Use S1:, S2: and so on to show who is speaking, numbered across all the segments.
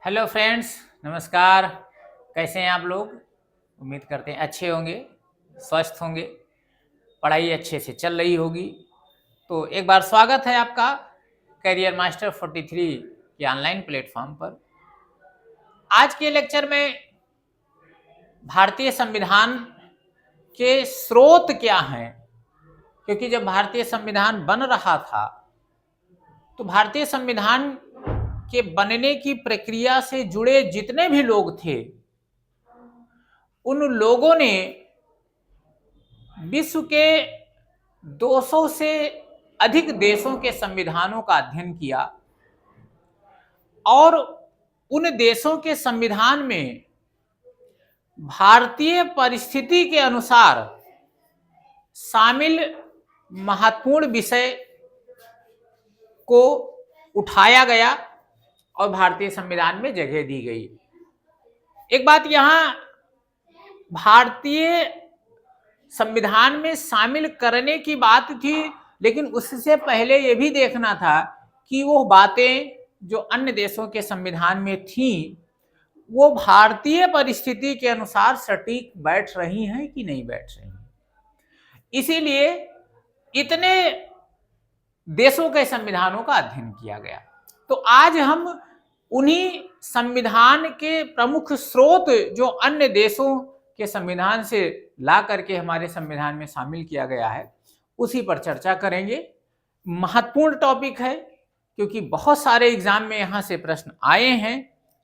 S1: Hello friends, नमस्कार। कैसे हैं आप लोग? उम्मीद करते हैं अच्छे होंगे, स्वस्थ होंगे, पढ़ाई अच्छे से चल रही होगी। तो एक बार स्वागत है आपका करियर मास्टर 43 के ऑनलाइन प्लेटफॉर्म पर। आज के लेक्चर में भारतीय संविधान के स्रोत क्या हैं, क्योंकि जब भारतीय संविधान बन रहा था तो भारतीय संविधान के बनने की प्रक्रिया से जुड़े जितने भी लोग थे उन लोगों ने विश्व के 200 से अधिक देशों के संविधानों का अध्ययन किया और उन देशों के संविधान में भारतीय परिस्थिति के अनुसार शामिल महत्वपूर्ण विषय को उठाया गया और भारतीय संविधान में जगह दी गई। एक बात यहां भारतीय संविधान में शामिल करने की बात थी, लेकिन उससे पहले यह भी देखना था कि वो बातें जो अन्य देशों के संविधान में थी वो भारतीय परिस्थिति के अनुसार सटीक बैठ रही हैं कि नहीं बैठ रही हैं। इसीलिए इतने देशों के संविधानों का अध्ययन किया गया। तो आज हम उन्हीं संविधान के प्रमुख स्रोत जो अन्य देशों के संविधान से ला करके हमारे संविधान में शामिल किया गया है उसी पर चर्चा करेंगे। महत्वपूर्ण टॉपिक है क्योंकि बहुत सारे एग्जाम में यहाँ से प्रश्न आए हैं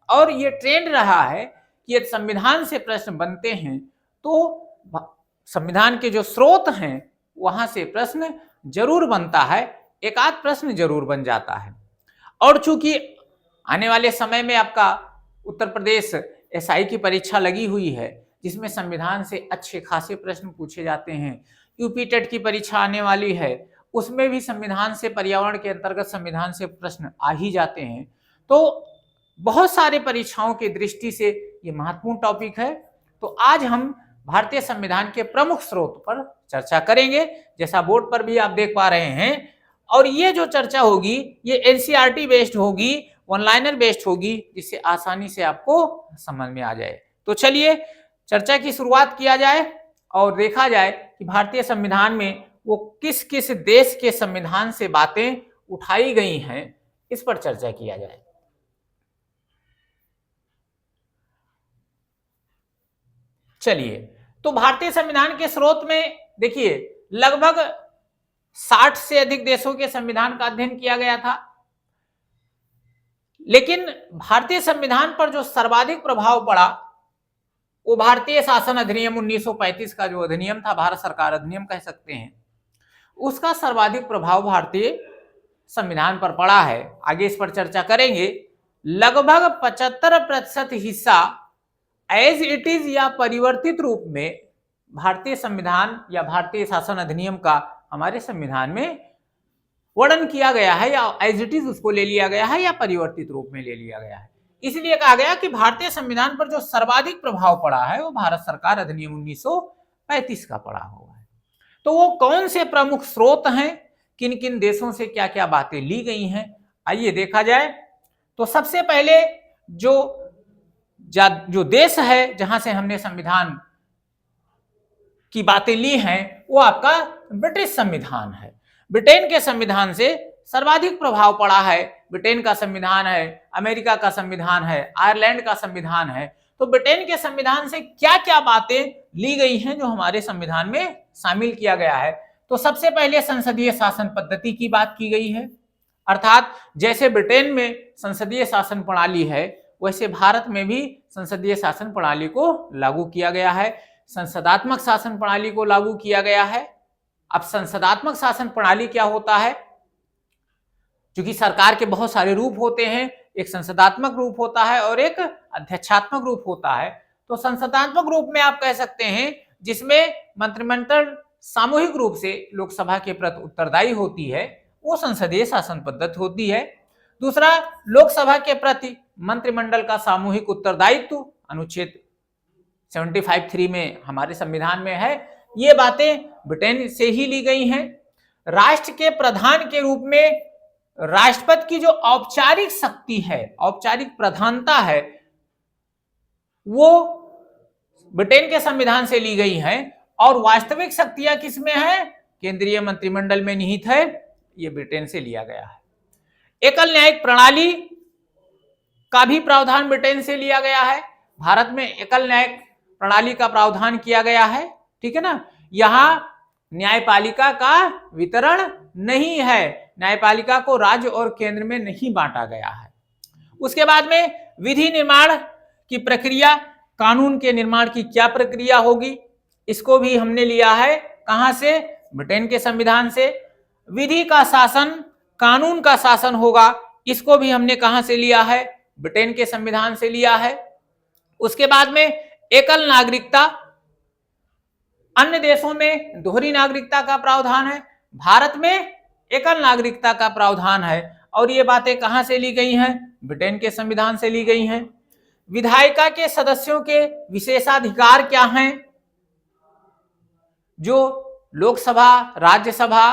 S1: और ये ट्रेंड रहा है कि यदि संविधान से प्रश्न बनते हैं तो संविधान के जो स्रोत हैं वहां से प्रश्न जरूर बनता है, एक आध प्रश्न जरूर बन जाता है। और चूंकि आने वाले समय में आपका उत्तर प्रदेश एसआई की परीक्षा लगी हुई है जिसमें संविधान से अच्छे खासे प्रश्न पूछे जाते हैं, यूपी टेट की परीक्षा आने वाली है उसमें भी संविधान से, पर्यावरण के अंतर्गत संविधान से प्रश्न आ ही जाते हैं। तो बहुत सारे परीक्षाओं की दृष्टि से ये महत्वपूर्ण टॉपिक है। तो आज हम भारतीय संविधान के प्रमुख स्रोत पर चर्चा करेंगे, जैसा बोर्ड पर भी आप देख पा रहे हैं। और ये जो चर्चा होगी ये एनसीईआरटी बेस्ड होगी, वन लाइनर बेस्ड होगी, जिससे आसानी से आपको समझ में आ जाए। तो चलिए चर्चा की शुरुआत किया जाए और देखा जाए कि भारतीय संविधान में वो किस किस देश के संविधान से बातें उठाई गई हैं, इस पर चर्चा किया जाए। चलिए, तो भारतीय संविधान के स्रोत में देखिए लगभग 60 से अधिक देशों के संविधान का अध्ययन किया गया था, लेकिन भारतीय संविधान पर जो सर्वाधिक प्रभाव पड़ा वो भारतीय शासन अधिनियम 1935 का जो अधिनियम था, भारत सरकार अधिनियम कह सकते हैं, उसका सर्वाधिक प्रभाव भारतीय संविधान पर पड़ा है। आगे इस पर चर्चा करेंगे। लगभग 75% हिस्सा एज इट इज या परिवर्तित रूप में भारतीय संविधान या भारतीय शासन अधिनियम का हमारे संविधान में वर्णन किया गया है, या एज इट इज उसको ले लिया गया है या परिवर्तित रूप में ले लिया गया है। इसलिए कहा गया कि भारतीय संविधान पर जो सर्वाधिक प्रभाव पड़ा है वो भारत सरकार अधिनियम 1935 का पड़ा हुआ है। तो वो कौन से प्रमुख स्रोत हैं, किन किन देशों से क्या क्या बातें ली गई हैं, आइए देखा जाए। तो सबसे पहले जो देश है जहां से हमने संविधान की बातें ली हैं वो आपका ब्रिटिश संविधान है। ब्रिटेन के संविधान से सर्वाधिक प्रभाव पड़ा है। ब्रिटेन का संविधान है, अमेरिका का संविधान है, आयरलैंड का संविधान है। तो ब्रिटेन के संविधान से क्या क्या बातें ली गई हैं जो हमारे संविधान में शामिल किया गया है। तो सबसे पहले संसदीय शासन पद्धति की बात की गई है, अर्थात जैसे ब्रिटेन में संसदीय शासन प्रणाली है वैसे भारत में भी संसदीय शासन प्रणाली को लागू किया गया है। संसदात्मक शासन प्रणाली को लागू किया गया है। अब संसदात्मक शासन प्रणाली क्या होता है, क्योंकि सरकार के बहुत सारे रूप होते हैं, एक संसदात्मक रूप होता है और एक अध्यक्षात्मक रूप होता है। तो संसदात्मक रूप में आप कह सकते हैं जिसमें मंत्रिमंडल सामूहिक रूप से लोकसभा के प्रति उत्तरदायी होती है, वो संसदीय शासन पद्धति होती है। दूसरा, लोकसभा के प्रति मंत्रिमंडल का सामूहिक उत्तरदायित्व अनुच्छेद 75(3) में हमारे संविधान में है। ये बातें ब्रिटेन से ही ली गई हैं। राष्ट्र के प्रधान के रूप में राष्ट्रपति की जो औपचारिक शक्ति है, औपचारिक प्रधानता है, वो ब्रिटेन के संविधान से ली गई है, और वास्तविक शक्तियां किसमें है? केंद्रीय मंत्रिमंडल में निहित है, ये ब्रिटेन से लिया गया है। एकल न्यायिक प्रणाली का भी प्रावधान ब्रिटेन से लिया गया है। भारत में एकल न्यायिक प्रणाली का प्रावधान किया गया है, ठीक है ना। यहां न्यायपालिका का वितरण नहीं है, न्यायपालिका को राज्य और केंद्र में नहीं बांटा गया है। उसके बाद में विधि निर्माण की प्रक्रिया, कानून के निर्माण की क्या प्रक्रिया होगी, इसको भी हमने लिया है कहां से? ब्रिटेन के संविधान से। विधि का शासन, कानून का शासन होगा, इसको भी हमने कहां से लिया है? ब्रिटेन के संविधान से लिया है। उसके बाद में एकल नागरिकता, अन्य देशों में दोहरी नागरिकता का प्रावधान है, भारत में एकल नागरिकता का प्रावधान है, और ये बातें कहां से ली गई हैं? ब्रिटेन के संविधान से ली गई हैं। विधायिका के सदस्यों के विशेषाधिकार क्या हैं? जो लोकसभा, राज्यसभा,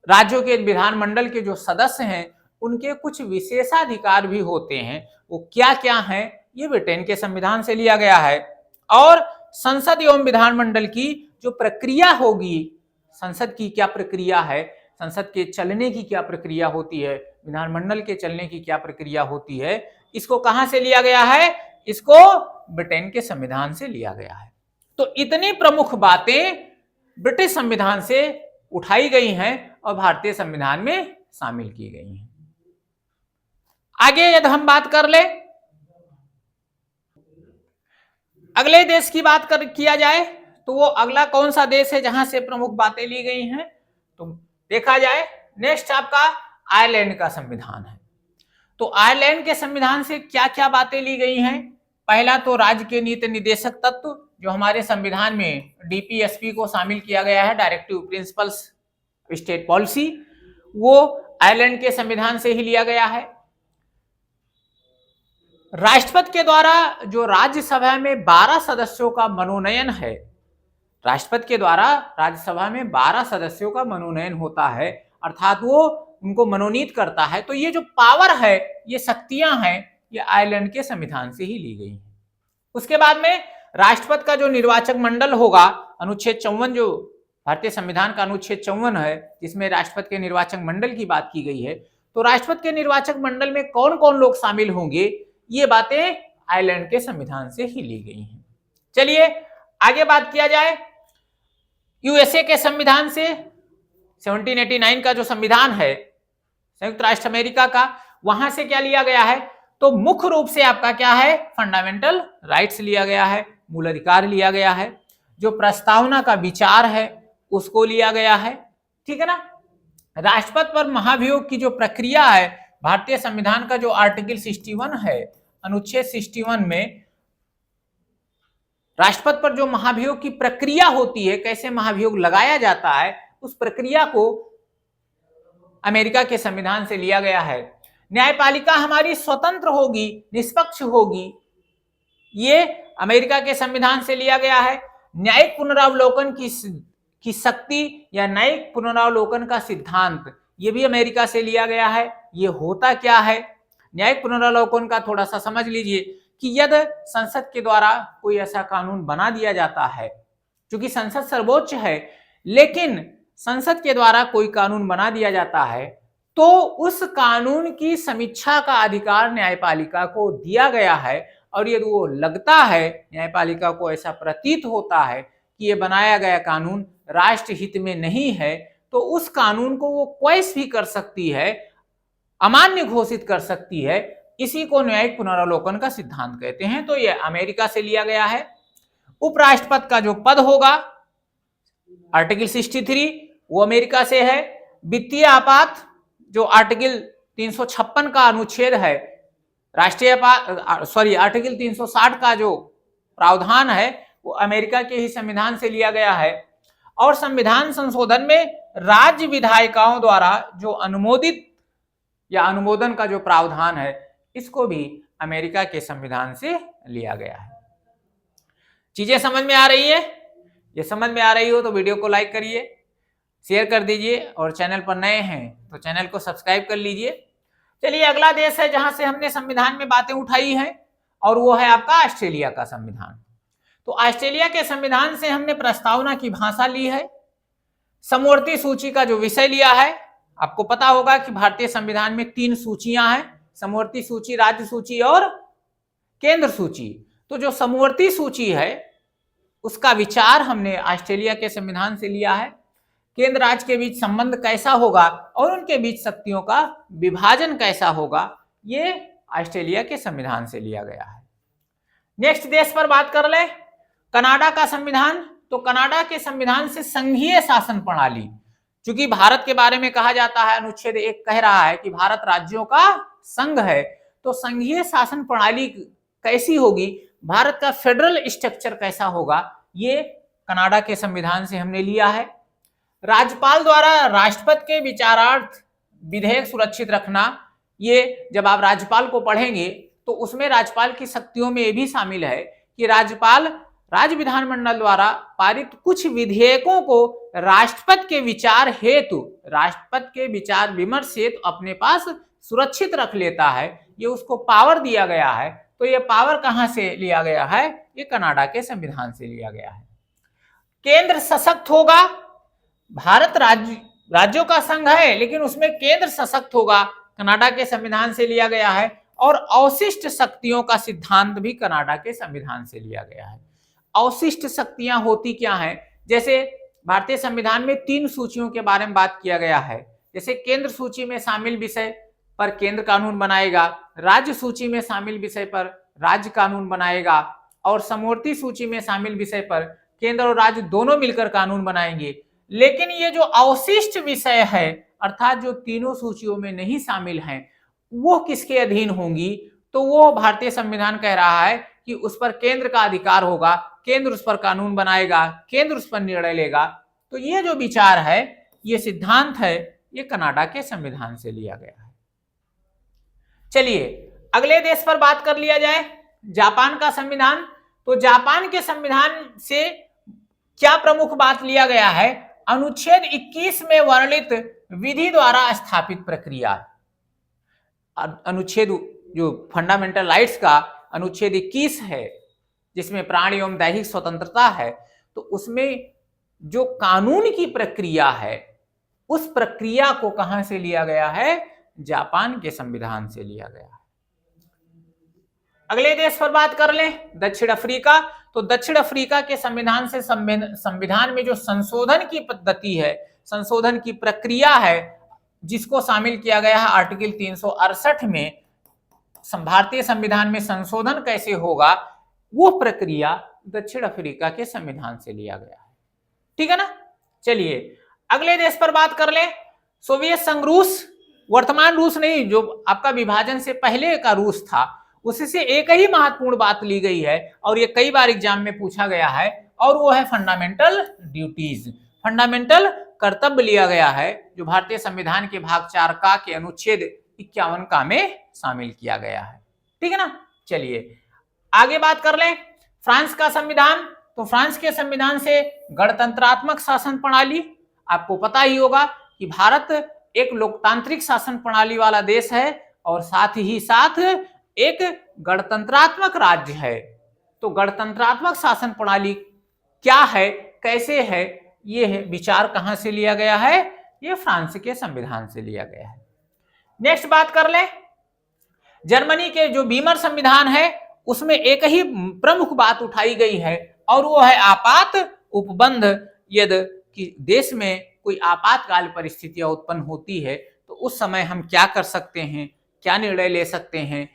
S1: राज्यों के विधानमंडल के जो सदस्य हैं, उनके कुछ विशेषाधिकार भी होते हैं, वो क्या क्या हैं? ये ब्रिटेन के संविधान से लिया गया है। और संसद एवं विधानमंडल की जो प्रक्रिया होगी, संसद की क्या प्रक्रिया है, संसद के चलने की क्या प्रक्रिया होती है, विधानमंडल के चलने की क्या प्रक्रिया होती है, इसको कहां से लिया गया है? इसको ब्रिटेन के संविधान से लिया गया है। तो इतनी प्रमुख बातें ब्रिटिश संविधान से उठाई गई हैं और भारतीय संविधान में शामिल की गई हैं। आगे यदि हम बात कर ले, अगले देश की बात किया जाए तो वो अगला कौन सा देश है जहां से प्रमुख बातें ली गई हैं? तो देखा जाए, नेक्स्ट आपका आयरलैंड का संविधान है। तो आयरलैंड के संविधान से क्या क्या बातें ली गई हैं? पहला तो राज्य के नीति निर्देशक तत्व, जो हमारे संविधान में डीपीएसपी को शामिल किया गया है, डायरेक्टिव प्रिंसिपल्स स्टेट पॉलिसी, वो आयरलैंड के संविधान से ही लिया गया है। राष्ट्रपति के द्वारा जो राज्यसभा में 12 सदस्यों का मनोनयन है, राष्ट्रपति के द्वारा राज्यसभा में 12 सदस्यों का मनोनयन होता है, अर्थात वो उनको मनोनीत करता है। तो ये जो पावर है, ये शक्तियां हैं, ये आयरलैंड के संविधान से ही ली गई हैं। उसके बाद में राष्ट्रपति का जो निर्वाचक मंडल होगा, अनुच्छेद 54, जो भारतीय संविधान का अनुच्छेद 54 है, जिसमें राष्ट्रपति के निर्वाचक मंडल की बात की गई है, तो राष्ट्रपति के निर्वाचक मंडल में कौन कौन लोग शामिल होंगे, ये बातें आयरलैंड के संविधान से ही ली गई हैं। चलिए आगे बात किया जाए, यूएसए के संविधान से 1789 का जो संविधान है संयुक्त राष्ट्र अमेरिका का, वहां से क्या लिया गया है? तो मुख्य रूप से आपका क्या है? फंडामेंटल राइट्स लिया गया है, मूल अधिकार लिया गया है, जो प्रस्तावना का विचार है उसको लिया गया है, ठीक है ना। राष्ट्रपति पर महाभियोग की जो प्रक्रिया है, भारतीय संविधान का जो आर्टिकल 61 है, अनुच्छेद 61 में राष्ट्रपति पर जो महाभियोग की प्रक्रिया होती है, कैसे महाभियोग लगाया जाता है, उस प्रक्रिया को अमेरिका के संविधान से लिया गया है। न्यायपालिका हमारी स्वतंत्र होगी, निष्पक्ष होगी, ये अमेरिका के संविधान से लिया गया है। न्यायिक पुनरावलोकन की शक्ति या न्यायिक पुनरावलोकन का सिद्धांत, ये भी अमेरिका से लिया गया है। ये होता क्या है? न्यायिक पुनरावलोकन का थोड़ा सा समझ लीजिए कि यदि संसद के द्वारा कोई ऐसा कानून बना दिया जाता है, क्योंकि संसद सर्वोच्च है, लेकिन संसद के द्वारा कोई कानून बना दिया जाता है, तो उस कानून की समीक्षा का अधिकार न्यायपालिका को दिया गया है, और यदि वो लगता है, न्यायपालिका को ऐसा प्रतीत होता है कि ये बनाया गया कानून राष्ट्र हित में नहीं है, तो उस कानून को वो क्वैश भी कर सकती है, अमान्य घोषित कर सकती है। इसी को न्यायिक पुनरावलोकन का सिद्धांत कहते हैं। तो ये अमेरिका से लिया गया है। उपराष्ट्रपति का जो पद होगा, आर्टिकल 63, वो अमेरिका से है। वित्तीय आपात, जो आर्टिकल 356 का अनुच्छेद है, आर्टिकल 360 का जो प्रावधान है, वो अमेरिका के ही संविधान से लिया गया है। और संविधान संशोधन में राज्य विधायिकाओं द्वारा जो अनुमोदित या अनुमोदन का जो प्रावधान है, इसको भी अमेरिका के संविधान से लिया गया है। चीजें समझ में आ रही है? ये समझ में आ रही हो तो वीडियो को लाइक करिए, शेयर कर दीजिए और चैनल पर नए हैं तो चैनल को सब्सक्राइब कर लीजिए। चलिए अगला देश है जहां से हमने संविधान में बातें उठाई हैं और वो है आपका ऑस्ट्रेलिया का संविधान। तो ऑस्ट्रेलिया के संविधान से हमने प्रस्तावना की भाषा ली है, समवर्ती सूची का जो विषय लिया है। आपको पता होगा कि भारतीय संविधान में 3 सूचियां हैं, समवर्ती सूची, राज्य सूची और केंद्र सूची। तो जो समवर्ती सूची है उसका विचार हमने ऑस्ट्रेलिया के संविधान से लिया है। केंद्र राज्य के बीच संबंध कैसा होगा और उनके बीच शक्तियों का विभाजन कैसा होगा, ये ऑस्ट्रेलिया के संविधान से लिया गया है। नेक्स्ट देश पर बात कर ले, कनाडा का संविधान। तो कनाडा के संविधान से संघीय शासन प्रणाली, क्योंकि भारत के बारे में कहा जाता है, अनुच्छेद 1 कह रहा है कि भारत राज्यों का संघ है, तो संघीय शासन प्रणाली कैसी होगी, भारत का फेडरल स्ट्रक्चर कैसा होगा, ये कनाडा के संविधान से हमने लिया है। राज्यपाल द्वारा राष्ट्रपति के विचारार्थ विधेयक सुरक्षित रखना, ये जब आप राज्यपाल को पढ़ेंगे तो उसमें राज्यपाल की शक्तियों में ये भी शामिल है कि राज्यपाल राज्य विधानमंडल द्वारा पारित कुछ विधेयकों को राष्ट्रपति के विचार हेतु, राष्ट्रपति के विचार विमर्श हेतु अपने पास सुरक्षित रख लेता है। ये उसको पावर दिया गया है। तो ये पावर कहां से लिया गया है, ये कनाडा के संविधान से लिया गया है। केंद्र सशक्त होगा, भारत राज्यों का संघ है लेकिन उसमें केंद्र सशक्त होगा, कनाडा के संविधान से लिया गया है। और अवशिष्ट शक्तियों का सिद्धांत भी कनाडा के संविधान से लिया गया है। अवशिष्ट शक्तियां होती क्या हैं, जैसे भारतीय संविधान में 3 सूचियों के बारे में बात किया गया है। जैसे केंद्र सूची में शामिल विषय पर केंद्र कानून बनाएगा, राज्य सूची में शामिल विषय पर राज्य कानून बनाएगा, और समवर्ती सूची में शामिल विषय पर केंद्र और राज्य दोनों मिलकर कानून बनाएंगे। लेकिन ये जो अवशिष्ट विषय है, अर्थात जो तीनों सूचियों में नहीं शामिल हैं, वो किसके अधीन होंगी, तो वो भारतीय संविधान कह रहा है कि उस पर केंद्र का अधिकार होगा, केंद्र उस पर कानून बनाएगा, केंद्र उस पर निर्णय लेगा। तो ये जो विचार है, ये सिद्धांत है, ये कनाडा के संविधान से लिया गया है। चलिए अगले देश पर बात कर लिया जाए, जापान का संविधान। तो जापान के संविधान से क्या प्रमुख बात लिया गया है, अनुच्छेद 21 में वर्णित विधि द्वारा स्थापित प्रक्रिया। अनुच्छेद जो फंडामेंटल राइट्स का अनुच्छेद 21 है, जिसमें प्राण एवं दैहिक स्वतंत्रता है, तो उसमें जो कानून की प्रक्रिया है, उस प्रक्रिया को कहां से लिया गया है, जापान के संविधान से लिया गया है। अगले देश पर बात कर लें, दक्षिण अफ्रीका। तो दक्षिण अफ्रीका के संविधान से संविधान में जो संशोधन की पद्धति है, संशोधन की प्रक्रिया है, जिसको शामिल किया गया है आर्टिकल 368 में, भारतीय संविधान में संशोधन कैसे होगा, वो प्रक्रिया दक्षिण अफ्रीका के संविधान से लिया गया है। ठीक है ना। चलिए अगले देश पर बात कर ले, सोवियत संघ रूस। वर्तमान रूस नहीं, जो आपका विभाजन से पहले का रूस था, उससे एक ही महत्वपूर्ण बात ली गई है और ये कई बार एग्जाम में पूछा गया है, और वो है फंडामेंटल ड्यूटीज, फंडामेंटल कर्तव्य लिया गया है, जो भारतीय संविधान के भाग 4 का के अनुच्छेद 51 का में शामिल किया गया है। ठीक है ना। चलिए आगे बात कर लें, फ्रांस का संविधान। तो फ्रांस के संविधान से गणतंत्रात्मक शासन प्रणाली। आपको पता ही होगा कि भारत एक लोकतांत्रिक शासन प्रणाली वाला देश है और साथ ही साथ एक गणतंत्रात्मक राज्य है। तो गणतंत्रात्मक शासन प्रणाली क्या है, कैसे है, ये विचार कहां से लिया गया है, ये फ्रांस के संविधान से लिया गया है। नेक्स्ट बात कर ले, जर्मनी के जो वीमर संविधान है, उसमें एक ही प्रमुख बात उठाई गई है, और वो है आपात उपबंध। यदि कि देश में कोई आपातकाल परिस्थितियां उत्पन्न होती है तो उस समय हम क्या कर सकते हैं, क्या निर्णय ले सकते हैं,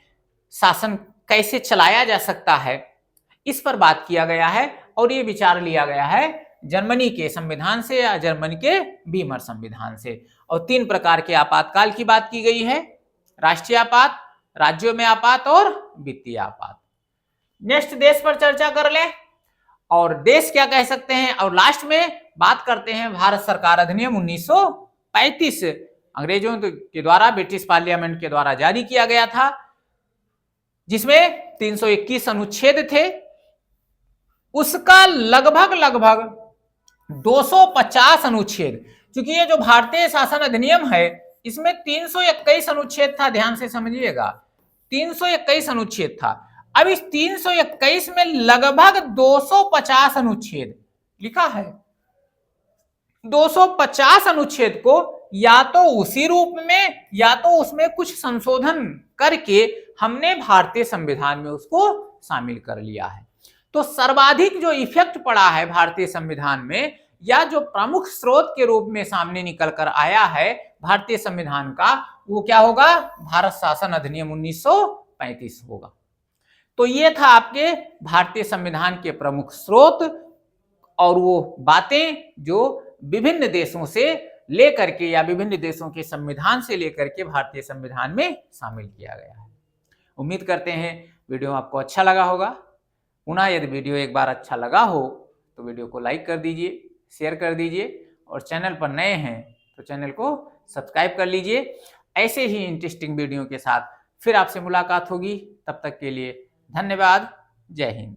S1: शासन कैसे चलाया जा सकता है, इस पर बात किया गया है। और ये विचार लिया गया है जर्मनी के संविधान से या जर्मनी के वीमर संविधान से। और 3 प्रकार के आपातकाल की बात की गई है, राष्ट्रीय आपात, राज्यों में आपात और वित्तीय आपात। नेक्स्ट देश पर चर्चा कर ले, और देश क्या कह सकते हैं, और लास्ट में बात करते हैं भारत सरकार अधिनियम 1935, अंग्रेजों के द्वारा, ब्रिटिश पार्लियामेंट के द्वारा जारी किया गया था, जिसमें 321 अनुच्छेद थे। उसका लगभग 250 अनुच्छेद, क्योंकि ये जो भारतीय शासन अधिनियम है इसमें 321 अनुच्छेद था, ध्यान से समझिएगा, 321 अनुच्छेद था। अब इस 321 में लगभग 250 अनुच्छेद लिखा है। 250 अनुच्छेद को या तो उसी रूप में या तो उसमें कुछ संशोधन करके हमने भारतीय संविधान में उसको शामिल कर लिया है। तो सर्वाधिक जो इफेक्ट पड़ा है भारतीय संविधान में या जो प्रमुख स्रोत के रूप में सामने निकल कर आया है भारतीय संविधान का, वो क्या होगा? भारत शासन अधिनियम 1935 होगा। तो ये था आपके भारतीय संविधान के प्रमुख स्रोत और वो बातें जो विभिन्न देशों से लेकर के या विभिन्न देशों के संविधान से लेकर के भारतीय संविधान में शामिल किया गया है। उम्मीद करते हैं वीडियो आपको अच्छा लगा होगा। पुनः यदि वीडियो एक बार अच्छा लगा हो तो वीडियो को लाइक कर दीजिए, शेयर कर दीजिए और चैनल पर नए हैं तो चैनल को सब्सक्राइब कर लीजिए। ऐसे ही इंटरेस्टिंग वीडियो के साथ फिर आपसे मुलाकात होगी। तब तक के लिए धन्यवाद। जय हिंद।